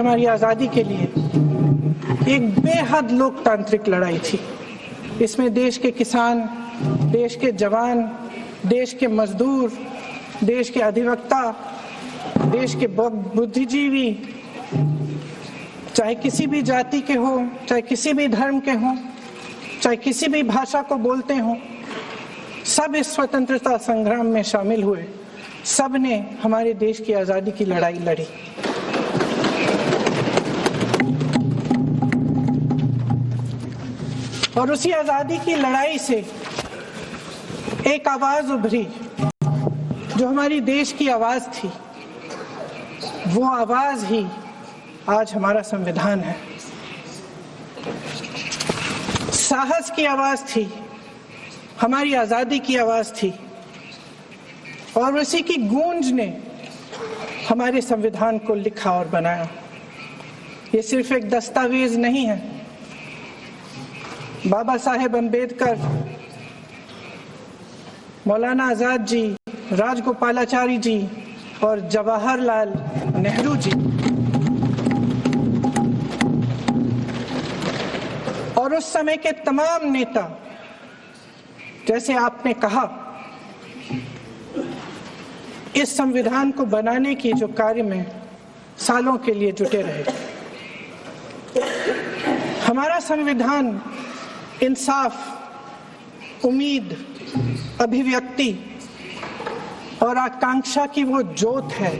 हमारी आज़ादी के लिए एक बेहद लोकतांत्रिक लड़ाई थी। इसमें देश के किसान, देश के जवान, देश के मजदूर, देश के अधिवक्ता, देश के बुद्धिजीवी, चाहे किसी भी जाति के हो, चाहे किसी भी धर्म के हो, चाहे किसी भी भाषा को बोलते हो, सब इस स्वतंत्रता संग्राम में शामिल हुए। सब ने हमारे देश की आज़ादी की लड़ाई लड़ी। और उसी आज़ादी की लड़ाई से एक आवाज़ उभरी जो हमारी देश की आवाज़ थी। वो आवाज़ ही आज हमारा संविधान है। साहस की आवाज़ थी, हमारी आज़ादी की आवाज़ थी, और उसी की गूंज ने हमारे संविधान को लिखा और बनाया। ये सिर्फ एक दस्तावेज नहीं है। बाबा साहेब अम्बेडकर, मौलाना आज़ाद जी, राजगोपालाचारी जी और जवाहरलाल नेहरू जी और उस समय के तमाम नेता, जैसे आपने कहा, इस संविधान को बनाने की जो कार्य में सालों के लिए जुटे रहे। हमारा संविधान इंसाफ, उम्मीद, अभिव्यक्ति और आकांक्षा की वो ज्योत है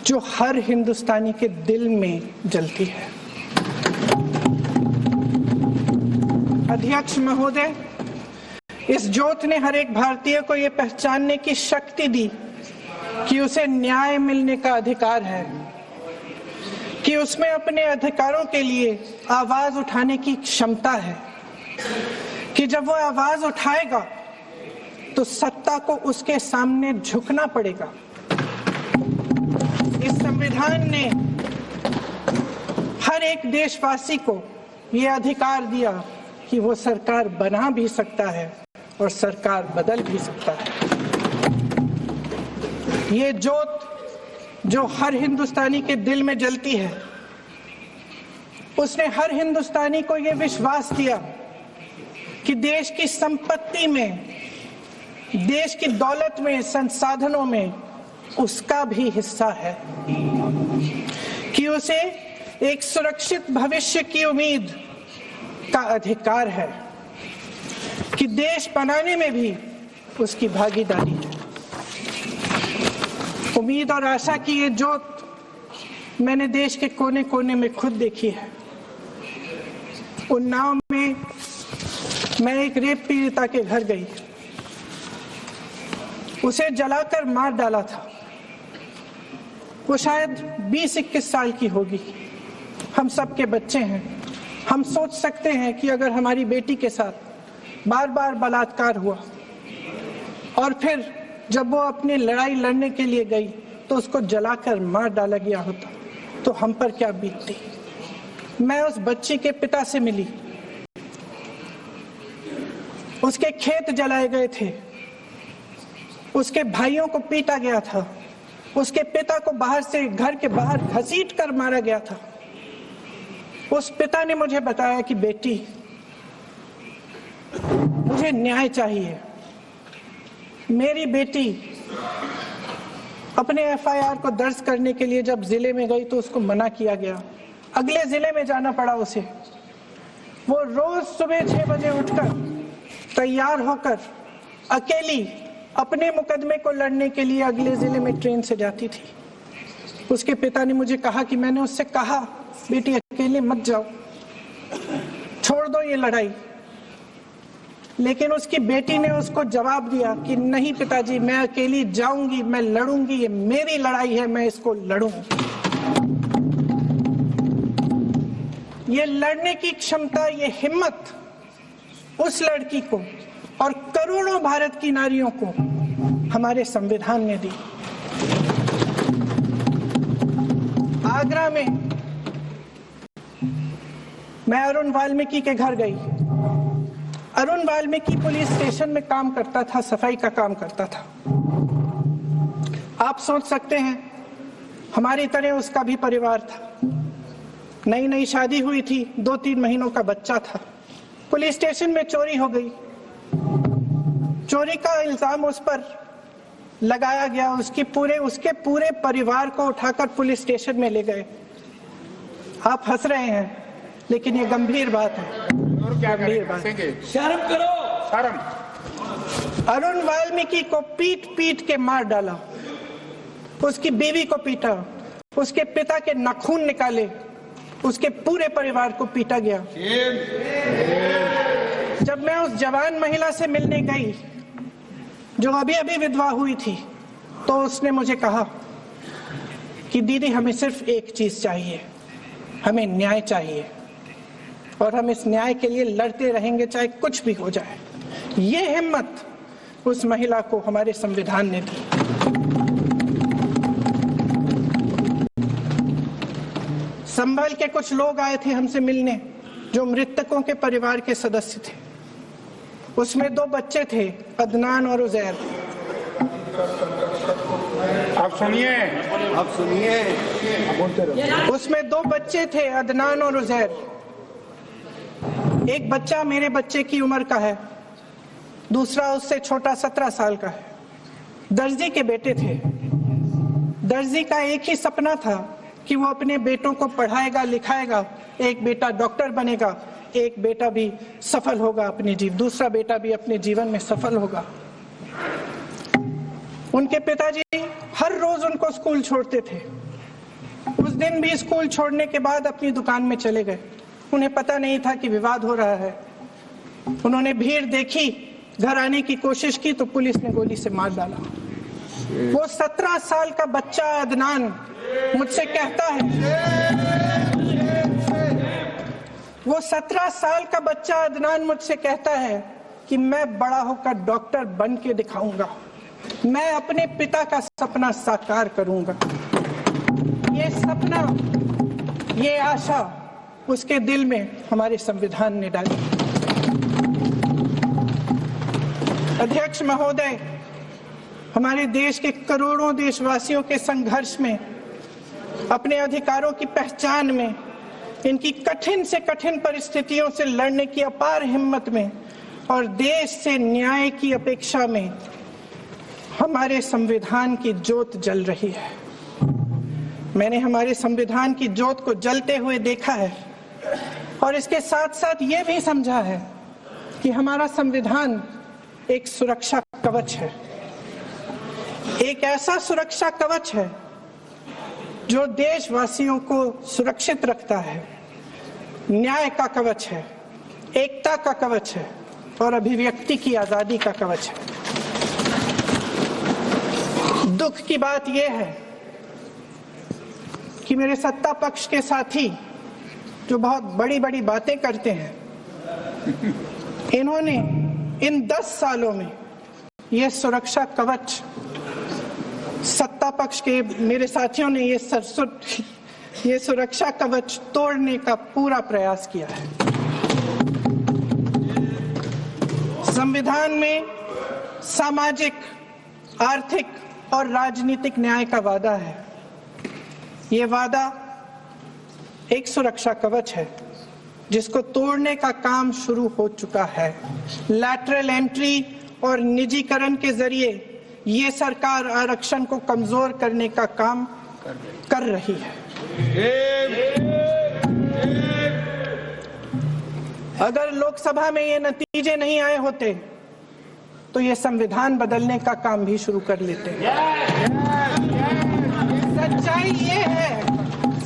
जो हर हिंदुस्तानी के दिल में जलती है। अध्यक्ष महोदय, इस ज्योत ने हर एक भारतीय को ये पहचानने की शक्ति दी कि उसे न्याय मिलने का अधिकार है, कि उसमें अपने अधिकारों के लिए आवाज उठाने की क्षमता है, कि जब वो आवाज उठाएगा तो सत्ता को उसके सामने झुकना पड़ेगा। इस संविधान ने हर एक देशवासी को ये अधिकार दिया कि वो सरकार बना भी सकता है और सरकार बदल भी सकता है। ये ज्योत जो हर हिंदुस्तानी के दिल में जलती है, उसने हर हिंदुस्तानी को ये विश्वास दिया कि देश की संपत्ति में, देश की दौलत में, संसाधनों में उसका भी हिस्सा है, कि उसे एक सुरक्षित भविष्य की उम्मीद का अधिकार है, कि देश बनाने में भी उसकी भागीदारी है। उम्मीद और आशा की ये ज्योत मैंने देश के कोने कोने में खुद देखी है। उन्नाव में मैं एक रेप पीड़िता के घर गई, उसे जलाकर मार डाला था। वो शायद 20-21 साल की होगी। हम सबके बच्चे हैं। हम सोच सकते हैं कि अगर हमारी बेटी के साथ बार बार बलात्कार हुआ और फिर जब वो अपनी लड़ाई लड़ने के लिए गई तो उसको जलाकर मार डाला गया होता तो हम पर क्या बीतती। मैं उस बच्ची के पिता से मिली। उसके खेत जलाए गए थे, उसके भाइयों को पीटा गया था, उसके पिता को बाहर से, घर के बाहर घसीट कर मारा गया था। उस पिता ने मुझे बताया कि बेटी, मुझे न्याय चाहिए। मेरी बेटी अपने एफआईआर को दर्ज करने के लिए जब जिले में गई तो उसको मना किया गया। अगले जिले में जाना पड़ा उसे। वो रोज सुबह 6 बजे उठकर तैयार होकर अकेली अपने मुकदमे को लड़ने के लिए अगले जिले में ट्रेन से जाती थी। उसके पिता ने मुझे कहा कि मैंने उससे कहा, बेटी अकेले मत जाओ, छोड़ दो ये लड़ाई। लेकिन उसकी बेटी ने उसको जवाब दिया कि नहीं पिताजी, मैं अकेली जाऊंगी, मैं लड़ूंगी, ये मेरी लड़ाई है, मैं इसको लड़ूंगी। ये लड़ने की क्षमता, ये हिम्मत उस लड़की को और करोड़ों भारत की नारियों को हमारे संविधान ने दी। आगरा में मैं अरुण वाल्मीकि के घर गई। अरुण वाल्मीकि पुलिस स्टेशन में काम करता था, सफाई का काम करता था। आप सोच सकते हैं हमारी तरह उसका भी परिवार था। नई नई शादी हुई थी, 2-3 महीनों का बच्चा था। पुलिस स्टेशन में चोरी हो गई। चोरी का इल्जाम उस पर लगाया गया। उसके पूरे परिवार को उठाकर पुलिस स्टेशन में ले गए। आप हंस रहे हैं, लेकिन ये गंभीर बात है। गंभीर बात। शर्म करो, शर्म। अरुण वाल्मीकि को पीट पीट के मार डाला, उसकी बीवी को पीटा, उसके पिता के नाखून निकाले, उसके पूरे परिवार को पीटा गया। जब मैं उस जवान महिला से मिलने गई जो अभी अभी विधवा हुई थी, तो उसने मुझे कहा कि दीदी, हमें सिर्फ एक चीज चाहिए, हमें न्याय चाहिए और हम इस न्याय के लिए लड़ते रहेंगे, चाहे कुछ भी हो जाए। ये हिम्मत उस महिला को हमारे संविधान ने दी। संभल के कुछ लोग आए थे हमसे मिलने, जो मृतकों के परिवार के सदस्य थे। उसमें 2 बच्चे थे, अदनान और उजैर। आप सुनिए। उसमें 2 बच्चे थे, अदनान और उजैर। एक बच्चा मेरे बच्चे की उम्र का है, दूसरा उससे छोटा 17 साल का है। दर्जी के बेटे थे। दर्जी का एक ही सपना था कि वो अपने बेटों को पढ़ाएगा, लिखाएगा। एक बेटा डॉक्टर बनेगा, एक बेटा भी सफल होगा दूसरा बेटा भी अपने जीवन में सफल होगा। उनके पिताजी हर रोज उनको स्कूल छोड़ते थे। उस दिन भी स्कूल छोड़ने के बाद अपनी दुकान में चले गए। उन्हें पता नहीं था कि विवाद हो रहा है। उन्होंने भीड़ देखी, घर आने की कोशिश की तो पुलिस ने गोली से मार डाला। वो 17 साल का बच्चा अदनान मुझसे कहता है, वो 17 साल का बच्चा अदनान मुझसे कहता है कि मैं बड़ा होकर डॉक्टर बन के दिखाऊंगा, मैं अपने पिता का सपना साकार करूंगा। ये सपना, ये आशा उसके दिल में हमारे संविधान ने डाली। अध्यक्ष महोदय, हमारे देश के करोड़ों देशवासियों के संघर्ष में, अपने अधिकारों की पहचान में, इनकी कठिन से कठिन परिस्थितियों से लड़ने की अपार हिम्मत में और देश से न्याय की अपेक्षा में हमारे संविधान की ज्योत जल रही है। मैंने हमारे संविधान की ज्योत को जलते हुए देखा है और इसके साथ साथ ये भी समझा है कि हमारा संविधान एक सुरक्षा कवच है। एक ऐसा सुरक्षा कवच है जो देशवासियों को सुरक्षित रखता है, न्याय का कवच है, एकता का कवच है और अभिव्यक्ति की आजादी का कवच है। दुख की बात यह है कि मेरे सत्ता पक्ष के साथी जो बहुत बड़ी बड़ी बातें करते हैं, इन्होंने इन 10 सालों में यह सुरक्षा कवच, सत्ता पक्ष के मेरे साथियों ने ये सुरक्षा कवच तोड़ने का पूरा प्रयास किया है। संविधान में सामाजिक, आर्थिक और राजनीतिक न्याय का वादा है। ये वादा एक सुरक्षा कवच है जिसको तोड़ने का काम शुरू हो चुका है। लैटरल एंट्री और निजीकरण के जरिए ये सरकार आरक्षण को कमजोर करने का काम कर रही है। अगर लोकसभा में ये नतीजे नहीं आए होते तो ये संविधान बदलने का काम भी शुरू कर लेते।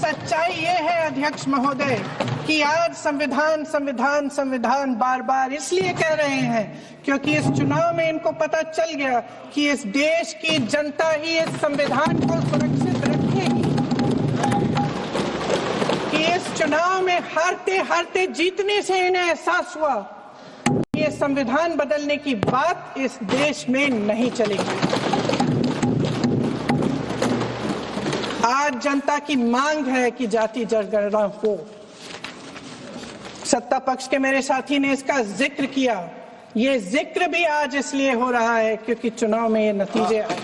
सच्चाई ये है अध्यक्ष महोदय कि आज संविधान बार बार इसलिए कह रहे हैं क्योंकि इस चुनाव में इनको पता चल गया कि इस देश की जनता ही इस संविधान को सुरक्षित रखेगी, कि इस चुनाव में हारते हारते जीतने से इन्हें एहसास हुआ कि ये संविधान बदलने की बात इस देश में नहीं चलेगी। आज जनता की मांग है कि जाति जनगणना हो। सत्ता पक्ष के मेरे साथी ने इसका जिक्र किया। ये जिक्र भी आज इसलिए हो रहा है क्योंकि चुनाव में ये नतीजे आए।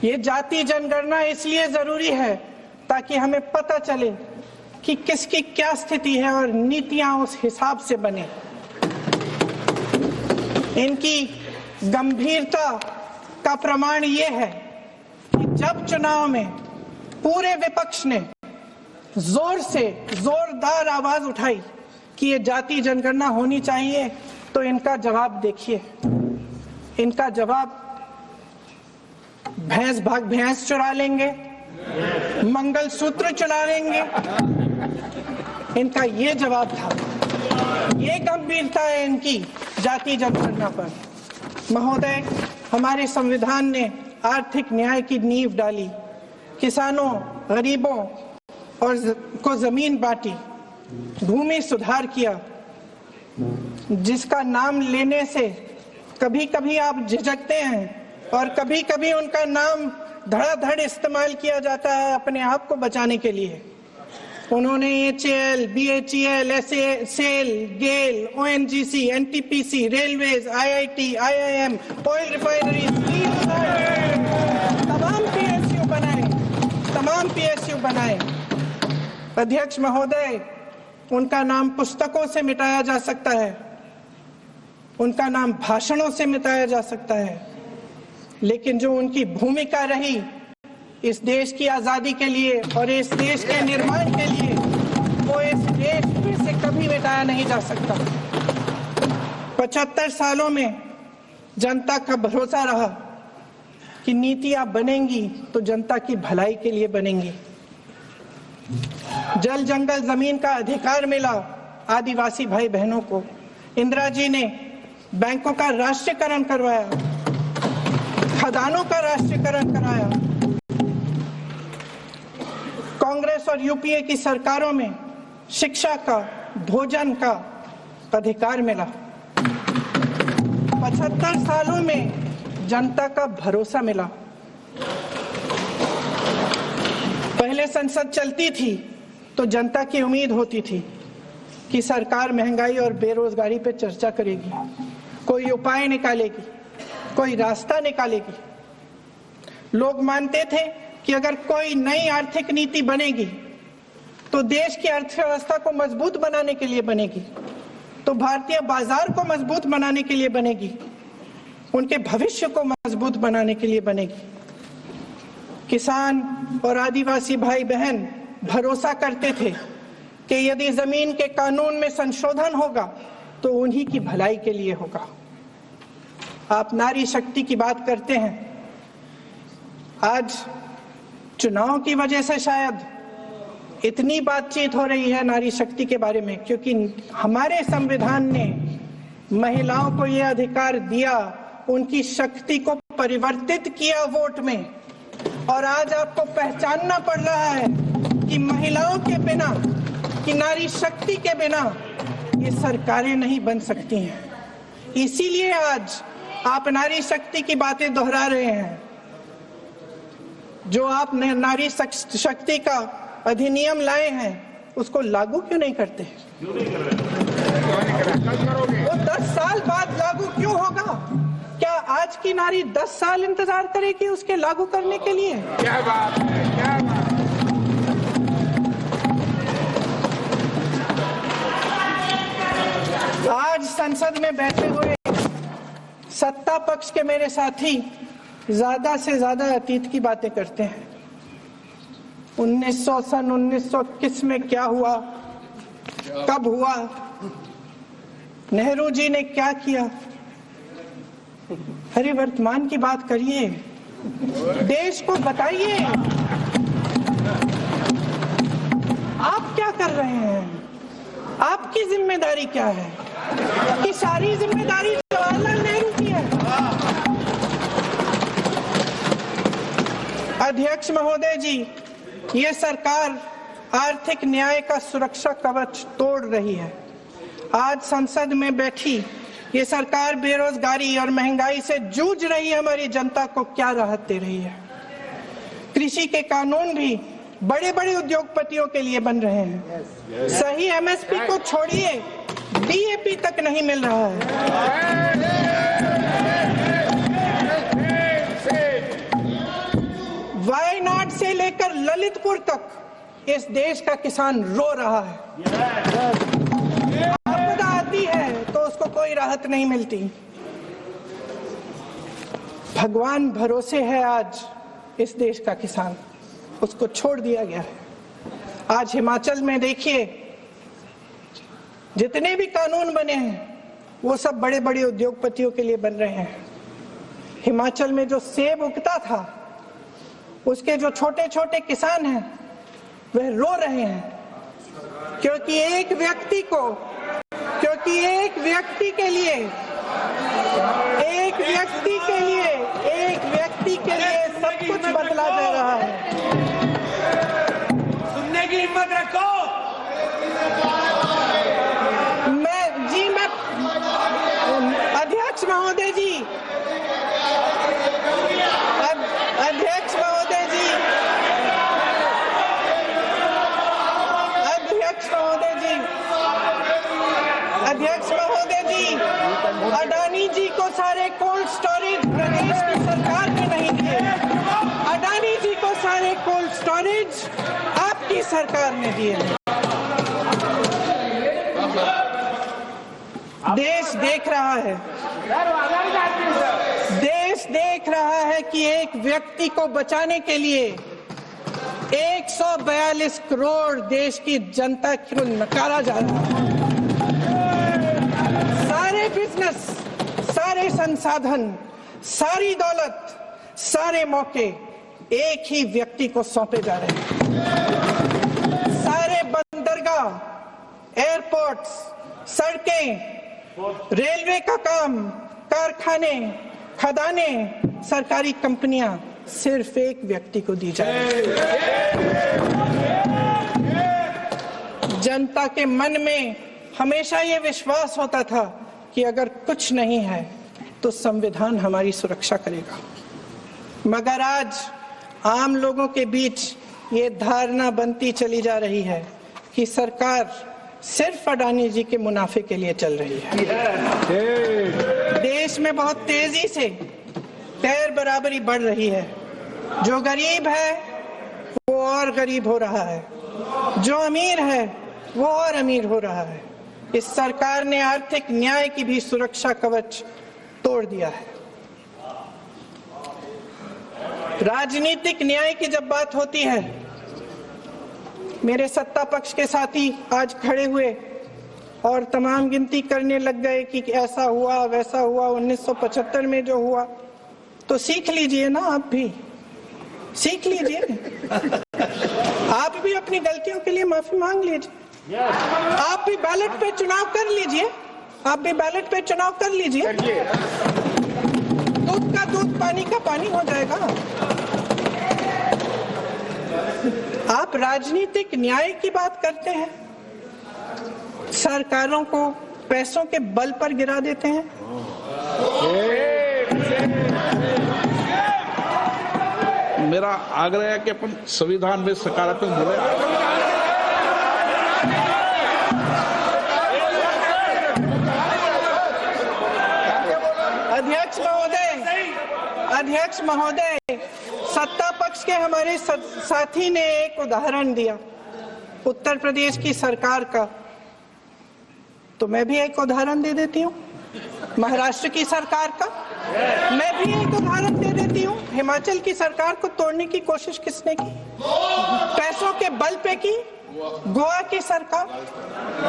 ये जाति जनगणना इसलिए जरूरी है ताकि हमें पता चले कि किसकी क्या स्थिति है और नीतियां उस हिसाब से बने। इनकी गंभीरता का प्रमाण ये है कि जब चुनाव में पूरे विपक्ष ने जोरदार आवाज उठाई कि ये जाति जनगणना होनी चाहिए, तो इनका जवाब देखिए। इनका जवाब भैंस भाग भैंस चुरा लेंगे, मंगलसूत्र चुरा लेंगे, इनका ये जवाब था। ये गंभीरता है इनकी जाति जनगणना पर। महोदय, हमारे संविधान ने आर्थिक न्याय की नींव डाली, किसानों, गरीबों और को जमीन बांटी, भूमि सुधार किया, जिसका नाम लेने से कभी कभी आप झिझकते हैं और कभी कभी उनका नाम धड़ाधड़ इस्तेमाल किया जाता है अपने आप को बचाने के लिए। उन्होंने HAL, BHEL, SAIL, GAIL, ONGC, NTPC, railways, IIT, IIM, oil refinery, तमाम PSU बनाए। अध्यक्ष महोदय, उनका नाम पुस्तकों से मिटाया जा सकता है, उनका नाम भाषणों से मिटाया जा सकता है, लेकिन जो उनकी भूमिका रही इस देश की आजादी के लिए और इस देश के निर्माण के लिए, वो इस देश में से कभी मिटाया नहीं जा सकता। 75 सालों में जनता का भरोसा रहा कि नीतियां बनेंगी तो जनता की भलाई के लिए बनेंगी। जल जंगल जमीन का अधिकार मिला आदिवासी भाई बहनों को। इंदिरा जी ने बैंकों का राष्ट्रीयकरण करवाया, खदानों का राष्ट्रीयकरण कराया। कांग्रेस और यूपीए की सरकारों में शिक्षा का, भोजन का अधिकार मिला। 75 सालों में जनता का भरोसा मिला। पहले संसद चलती थी तो जनता की उम्मीद होती थी कि सरकार महंगाई और बेरोजगारी पर चर्चा करेगी, कोई उपाय निकालेगी, कोई रास्ता निकालेगी। लोग मानते थे कि अगर कोई नई आर्थिक नीति बनेगी तो देश की अर्थव्यवस्था को मजबूत बनाने के लिए बनेगी, तो भारतीय बाजार को मजबूत बनाने के लिए बनेगी, उनके भविष्य को मजबूत बनाने के लिए बनेगी। किसान और आदिवासी भाई बहन भरोसा करते थे कि यदि जमीन के कानून में संशोधन होगा तो उन्हीं की भलाई के लिए होगा। आप नारी शक्ति की बात करते हैं। आज चुनाव की वजह से शायद इतनी बातचीत हो रही है नारी शक्ति के बारे में, क्योंकि हमारे संविधान ने महिलाओं को यह अधिकार दिया, उनकी शक्ति को परिवर्तित किया वोट में। और आज आपको पहचानना पड़ रहा है कि महिलाओं के बिना, कि नारी शक्ति के बिना ये सरकारें नहीं बन सकती हैं। इसीलिए आज आप नारी शक्ति की बातें दोहरा रहे हैं। जो आप नारी शक्ति का अधिनियम लाए हैं उसको लागू क्यों नहीं करते? वो 10 साल बाद लागू क्यों होगा? क्या आज की नारी 10 साल इंतजार करेगी उसके लागू करने के लिए? क्या बात है, क्या बात है। आज संसद में बैठे हुए सत्ता पक्ष के मेरे साथी ज्यादा से ज्यादा अतीत की बातें करते हैं। 1921 में क्या हुआ, कब हुआ, नेहरू जी ने क्या किया। अरे वर्तमान की बात करिए, देश को बताइए आप क्या कर रहे हैं, आपकी जिम्मेदारी क्या है? कि सारी जिम्मेदारी जवाहरलाल नेहरू की है। अध्यक्ष महोदय जी, ये सरकार आर्थिक न्याय का सुरक्षा कवच तोड़ रही है। आज संसद में बैठी ये सरकार बेरोजगारी और महंगाई से जूझ रही हमारी जनता को क्या राहत दे रही है? कृषि के कानून भी बड़े बड़े उद्योगपतियों के लिए बन रहे हैं। सही MSP को छोड़िए, DAP तक नहीं मिल रहा है। लेकर ललितपुर तक इस देश का किसान रो रहा है। आपदा आती है तो उसको कोई राहत नहीं मिलती। भगवान भरोसे है आज इस देश का किसान, उसको छोड़ दिया गया है। आज हिमाचल में देखिए, जितने भी कानून बने हैं वो सब बड़े बड़े उद्योगपतियों के लिए बन रहे हैं। हिमाचल में जो सेब उगता था, उसके जो छोटे छोटे किसान हैं वह रो रहे हैं, क्योंकि एक व्यक्ति के लिए सब कुछ बदला जा रहा है। सुनने की हिम्मत रखो। मैं अध्यक्ष महोदय जी, अडानी जी को सारे कोल्ड स्टोरेज प्रदेश की सरकार ने नहीं दिए। अडानी जी को सारे कोल्ड स्टोरेज आपकी सरकार ने दिए। देश देख रहा है कि एक व्यक्ति को बचाने के लिए 142 करोड़ देश की जनता को नकारा जा रहा है। सारे बिजनेस, सारे संसाधन, सारी दौलत, सारे मौके एक ही व्यक्ति को सौंपे जा रहे हैं। सारे बंदरगाह, एयरपोर्ट्स, सड़कें, रेलवे का काम, कारखाने, खदानें, सरकारी कंपनियां सिर्फ एक व्यक्ति को दी जा रही है। जनता के मन में हमेशा ये विश्वास होता था कि अगर कुछ नहीं है तो संविधान हमारी सुरक्षा करेगा, मगर आज आम लोगों के बीच ये धारणा बनती चली जा रही है कि सरकार सिर्फ अडानी जी के मुनाफे के लिए चल रही है। देश में बहुत तेजी से पैर बराबरी बढ़ रही है। जो गरीब है वो और गरीब हो रहा है, जो अमीर है वो और अमीर हो रहा है। इस सरकार ने आर्थिक न्याय की भी सुरक्षा कवच तोड़ दिया है। राजनीतिक न्याय की जब बात होती है, मेरे सत्ता पक्ष के साथी आज खड़े हुए और तमाम गिनती करने लग गए कि ऐसा हुआ वैसा हुआ, 1975 में जो हुआ। तो सीख लीजिए ना, आप भी सीख लीजिए। आप भी अपनी गलतियों के लिए माफी मांग लीजिए। आप भी बैलेट पे चुनाव कर लीजिए। दूध का दूध, पानी का पानी हो जाएगा। आप राजनीतिक न्याय की बात करते हैं, सरकारों को पैसों के बल पर गिरा देते हैं। मेरा आग्रह है कि अपन संविधान में सकारात्मक बोले। अध्यक्ष महोदय, सत्ता पक्ष के हमारे साथी ने एक उदाहरण दिया उत्तर प्रदेश की सरकार का, तो मैं भी एक उदाहरण दे देती हूँ महाराष्ट्र की सरकार का। मैं भी एक उदाहरण दे देती हूँ। हिमाचल की सरकार को तोड़ने की कोशिश किसने की? पैसों के बल पे की। गोवा की सरकार,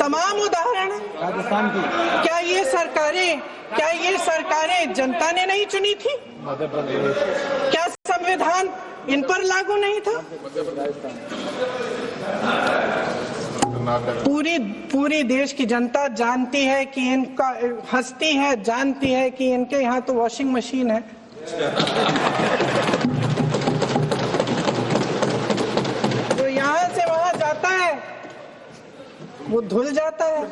तमाम उदाहरण है। राजस्थान की। क्या ये सरकारें जनता ने नहीं चुनी थी? क्या संविधान इन पर लागू नहीं था? पूरी देश की जनता जानती है कि इनका, हंसती है, जानती है कि इनके यहाँ तो वॉशिंग मशीन है। तो यहाँ से वहां जाता है, वो धुल जाता है।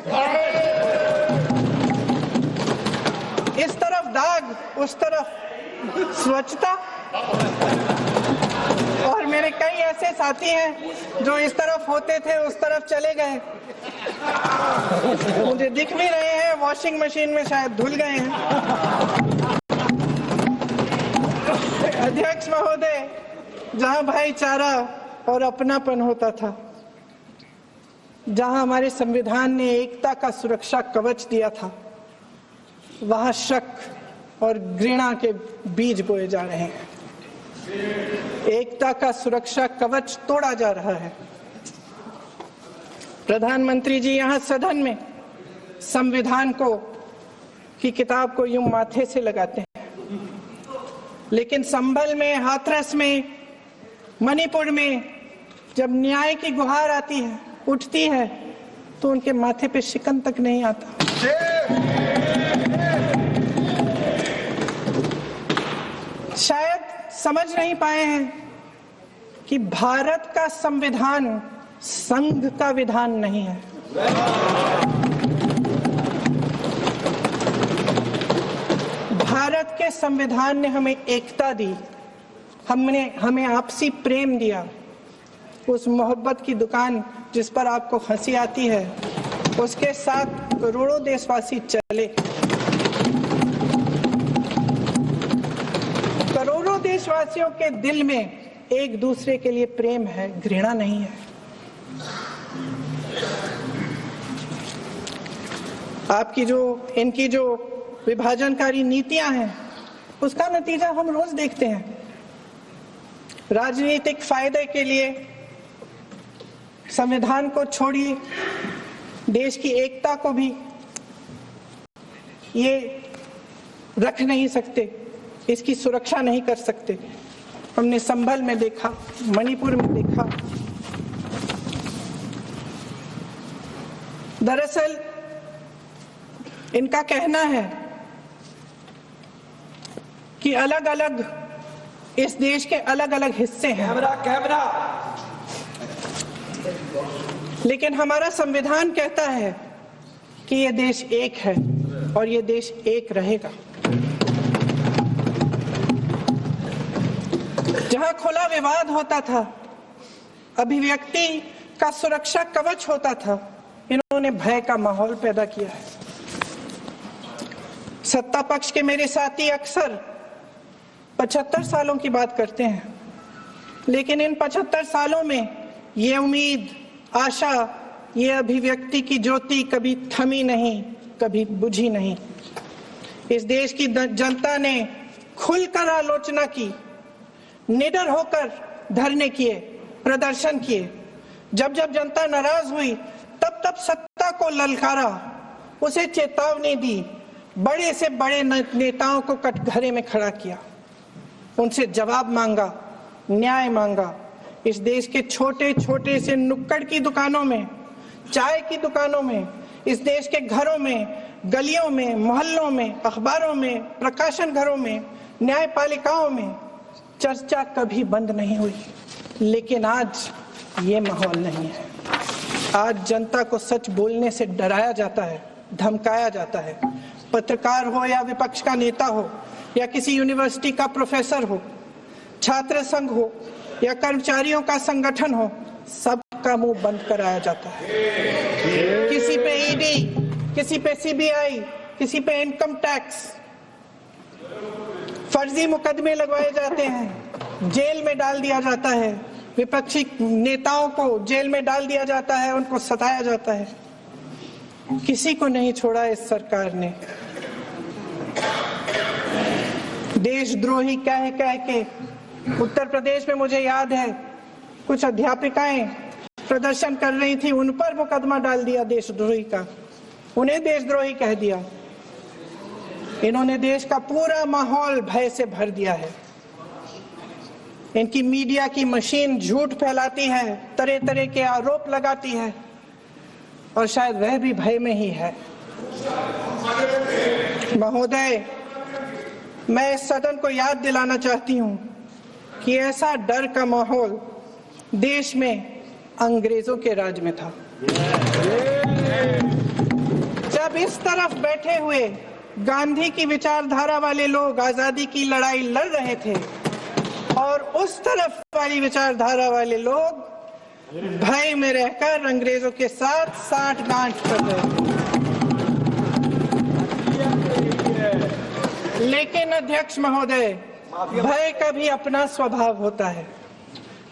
इस तरफ दाग, उस तरफ स्वच्छता। और मेरे कई ऐसे साथी हैं जो इस तरफ होते थे उस तरफ चले गए, मुझे दिख भी रहे हैं, वॉशिंग मशीन में शायद धुल गए हैं। अध्यक्ष महोदय, जहां भाईचारा और अपनापन होता था, जहां हमारे संविधान ने एकता का सुरक्षा कवच दिया था, वहां शक और घृणा के बीज बोए जा रहे हैं। एकता का सुरक्षा कवच तोड़ा जा रहा है। प्रधानमंत्री जी यहां सदन में संविधान की किताब को यूं माथे से लगाते हैं, लेकिन संभल में, हाथरस में, मणिपुर में जब न्याय की गुहार आती है, उठती है, तो उनके माथे पे शिकन तक नहीं आता। शायद समझ नहीं पाए हैं कि भारत का संविधान संघ का विधान नहीं है। भारत के संविधान ने हमें एकता दी, हमें आपसी प्रेम दिया। उस मोहब्बत की दुकान जिस पर आपको हंसी आती है, उसके साथ करोड़ों देशवासी चले। करोड़ों देशवासियों के दिल में एक दूसरे के लिए प्रेम है, घृणा नहीं है। इनकी जो विभाजनकारी नीतियां हैं, उसका नतीजा हम रोज देखते हैं। राजनीतिक फायदे के लिए संविधान को छोड़िए, देश की एकता को भी ये रख नहीं सकते, इसकी सुरक्षा नहीं कर सकते। हमने संभल में देखा, मणिपुर में देखा। दरअसल इनका कहना है कि अलग अलग इस देश के अलग अलग हिस्से हैं, लेकिन हमारा संविधान कहता है कि ये देश एक है और ये देश एक रहेगा। जहां खुला विवाद होता था, अभिव्यक्ति का सुरक्षा कवच होता था, इन्होंने भय का माहौल पैदा किया है। सत्ता पक्ष के मेरे साथी अक्सर 75 सालों की बात करते हैं, लेकिन इन 75 सालों में ये उम्मीद, आशा, ये अभिव्यक्ति की ज्योति कभी थमी नहीं, कभी बुझी नहीं। इस देश की जनता ने खुलकर आलोचना की, निडर होकर धरने किए, प्रदर्शन किए। जब जब जनता नाराज हुई, तब तब सत्ता को ललकारा, उसे चेतावनी दी, बड़े से बड़े नेताओं को कटघरे में खड़ा किया, उनसे जवाब मांगा, न्याय मांगा। इस देश के छोटे छोटे से नुक्कड़ की दुकानों में, चाय की दुकानों में, इस देश के घरों में, गलियों में, मोहल्लों में, अखबारों में, प्रकाशन घरों में, न्यायपालिकाओं में चर्चा कभी बंद नहीं हुई। लेकिन आज ये माहौल नहीं है। आज जनता को सच बोलने से डराया जाता है, धमकाया जाता है। पत्रकार हो या विपक्ष का नेता हो या किसी यूनिवर्सिटी का प्रोफेसर हो, छात्र संघ हो या कर्मचारियों का संगठन हो, सबका मुंह बंद कराया जाता है। किसी पे ईडी, किसी पे सीबीआई, किसी पे इनकम टैक्स, फर्जी मुकदमे लगवाए जाते हैं, जेल में डाल दिया जाता है, विपक्षी नेताओं को जेल में डाल दिया जाता है, उनको सताया जाता है। किसी को नहीं छोड़ा इस सरकार ने। देशद्रोही कह के उत्तर प्रदेश में मुझे याद है कुछ अध्यापिकाएं प्रदर्शन कर रही थी, उन पर मुकदमा डाल दिया देशद्रोही का, उन्हें देशद्रोही कह दिया। इन्होंने देश का पूरा माहौल भय से भर दिया है। इनकी मीडिया की मशीन झूठ फैलाती है, तरह तरह के आरोप लगाती है, और शायद वह भी भय में ही है। महोदय, मैं इस सदन को याद दिलाना चाहती हूं कि ऐसा डर का माहौल देश में अंग्रेजों के राज में था। जब इस तरफ बैठे हुए गांधी की विचारधारा वाले लोग आजादी की लड़ाई लड़ रहे थे और उस तरफ वाली विचारधारा वाले लोग भय में रहकर अंग्रेजों के साथ साठगांठ कर रहे थे। लेकिन अध्यक्ष महोदय, भय का भी अपना स्वभाव होता है।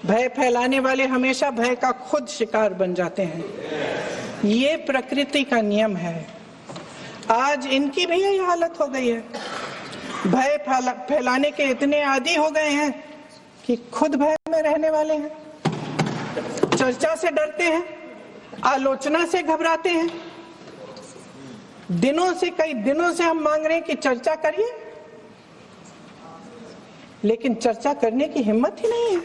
भय फैलाने वाले हमेशा भय का खुद शिकार बन जाते हैं। ये प्रकृति का नियम है। आज इनकी भी यही हालत हो गई है। भय फैलाने के इतने आदी हो गए हैं कि खुद भय में रहने वाले हैं, चर्चा से डरते हैं, आलोचना से घबराते हैं। कई दिनों से हम मांग रहे हैं कि चर्चा करिए, लेकिन चर्चा करने की हिम्मत ही नहीं है।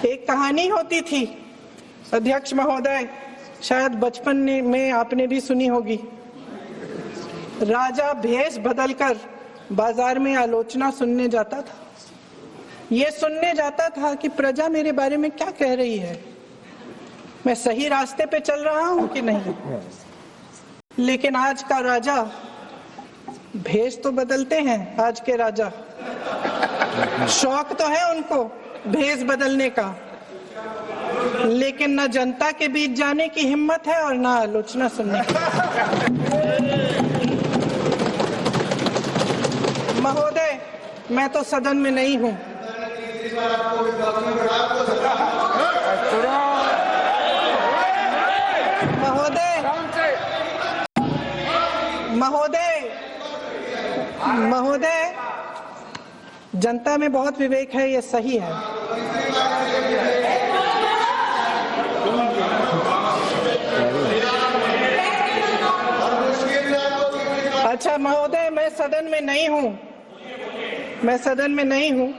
एक कहानी होती थी अध्यक्ष महोदय, शायद बचपन में आपने भी सुनी होगी। राजा भेष बदलकर बाजार में आलोचना सुनने जाता था। ये सुनने जाता था कि प्रजा मेरे बारे में क्या कह रही है, मैं सही रास्ते पे चल रहा हूं कि नहीं। लेकिन आज का राजा, भेष तो बदलते हैं आज के राजा, शौक तो है उनको भेष बदलने का, लेकिन न जनता के बीच जाने की हिम्मत है और न आलोचना सुनने की। महोदय, मैं तो सदन में नहीं हूं। महोदय, जनता में बहुत विवेक है, ये सही है। अच्छा महोदय, मैं सदन में नहीं हूँ,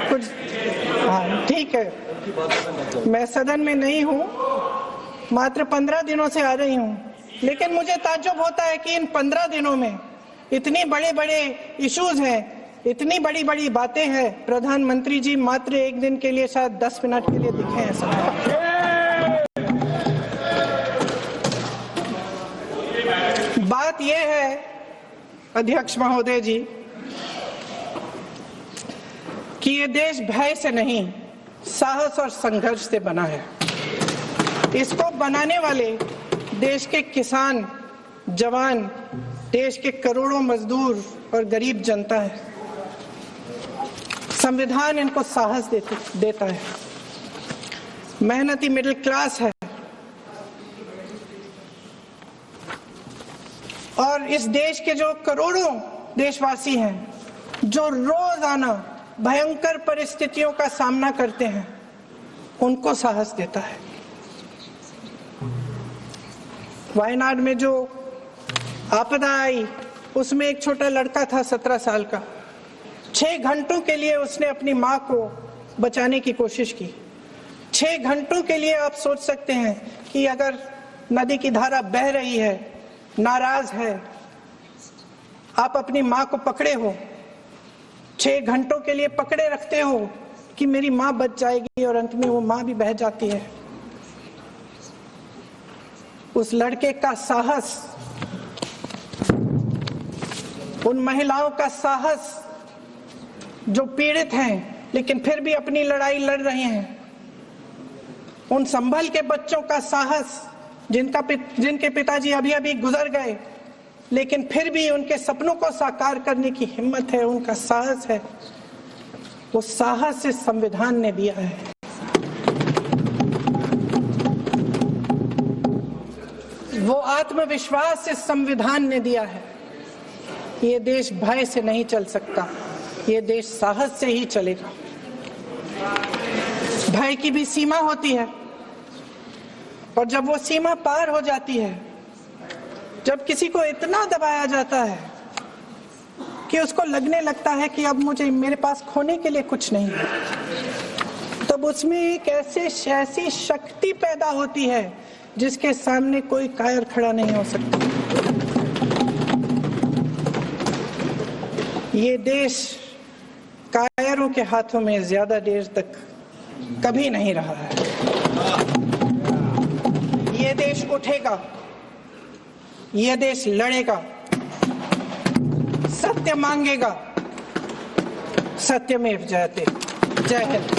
कुछ हाँ ठीक है, मैं सदन में नहीं हूँ, मात्र 15 दिनों से आ रही हूँ। लेकिन मुझे ताज्जुब होता है कि इन 15 दिनों में इतनी बड़े इश्यूज हैं, इतनी बड़ी बातें हैं, प्रधानमंत्री जी मात्र एक दिन के लिए, शायद 10 मिनट के लिए दिखे हैं सब। बात यह है अध्यक्ष महोदय जी कि ये देश भय से नहीं, साहस और संघर्ष से बना है। इसको बनाने वाले देश के किसान, जवान, देश के करोड़ों मजदूर और गरीब जनता है। संविधान इनको साहस देता है। मेहनती मिडिल क्लास है। और इस देश के जो करोड़ों देशवासी हैं, जो रोजाना भयंकर परिस्थितियों का सामना करते हैं, उनको साहस देता है। वायनाड में जो आपदा आई, उसमें एक छोटा लड़का था 17 साल का। 6 घंटों के लिए उसने अपनी माँ को बचाने की कोशिश की। 6 घंटों के लिए आप सोच सकते हैं कि अगर नदी की धारा बह रही है, नाराज है, आप अपनी माँ को पकड़े हो, 6 घंटों के लिए पकड़े रखते हो कि मेरी माँ बच जाएगी, और अंत में वो माँ भी बह जाती है। उस लड़के का साहस, उन महिलाओं का साहस जो पीड़ित हैं लेकिन फिर भी अपनी लड़ाई लड़ रहे हैं, उन संभल के बच्चों का साहस जिनके पिताजी अभी गुजर गए, लेकिन फिर भी उनके सपनों को साकार करने की हिम्मत है, उनका साहस है। वो साहस इस संविधान ने दिया है। वो आत्मविश्वास इस संविधान ने दिया है। ये देश भय से नहीं चल सकता, ये देश साहस से ही चलेगा। भय की भी सीमा होती है, और जब वो सीमा पार हो जाती है, जब किसी को इतना दबाया जाता है कि उसको लगने लगता है कि अब मेरे पास खोने के लिए कुछ नहीं है, तब उसमें एक ऐसी शक्ति पैदा होती है जिसके सामने कोई कायर खड़ा नहीं हो सकता। ये देश कायरों के हाथों में ज्यादा देर तक कभी नहीं रहा है। ये देश उठेगा, ये देश लड़ेगा, सत्य मांगेगा, सत्यमेव जयते। जय हिंद।